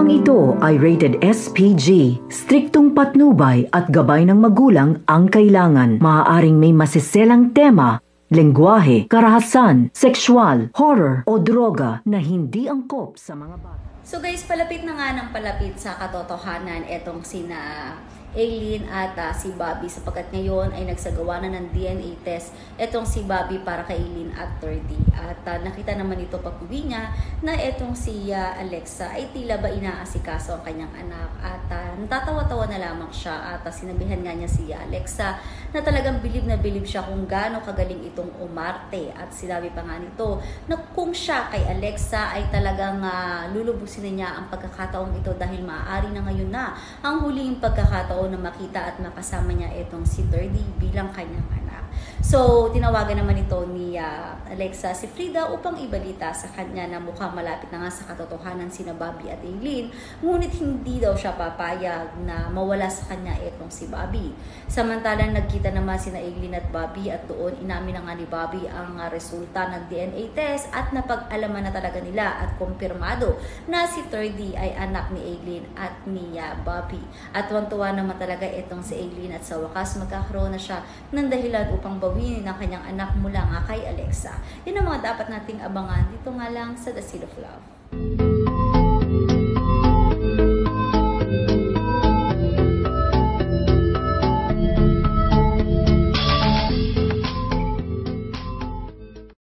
Programang ito ay rated SPG. Striktong patnubay at gabay ng magulang ang kailangan. Maaaring may masiselang tema, lengguwahe, karahasan, sexual, horror o droga na hindi angkop sa mga bata. So guys, palapit na nga ng palapit sa katotohanan etong sina Aileen at si Bobby, sapagkat ngayon ay nagsagawa na ng DNA test etong si Bobby para kay Aileen at 30. At nakita naman ito pag-uwi niya na etong si Alexa ay tila ba inaasikaso ang kanyang anak, at natatawa-tawa na lamang siya, at sinabihan nga niya si Alexa na talagang bilib na bilib siya kung gaano kagaling itong umarte, at sinabi pa nga nito na kung siya kay Alexa ay talagang lulubusin na niya ang pagkakataong ito dahil maaari na ngayon na ang huling pagkakataon na makita at makasama niya itong si Thirdy bilang kanyang anak. So, tinawagan naman ito ni Alexa si Frida upang ibalita sa kanya na mukhang malapit na nga sa katotohanan sina Bobby at Aileen, ngunit hindi daw siya papayag na mawala sa kanya itong si Bobby. Samantalang nagkita naman sina Aileen at Bobby, at doon inamin na nga ni Bobby ang resulta ng DNA test, at napag-alaman na talaga nila at kumpirmado na si Thirdy ay anak ni Aileen at ni Bobby. At tuwang-tuwa naman talaga itong si Aileen, at sa wakas magkakaroon na siya ng dahilan upang bawinin ang kanyang anak mula nga kay Alexa. Yun ang mga dapat nating abangan dito nga lang sa The Seed of Love.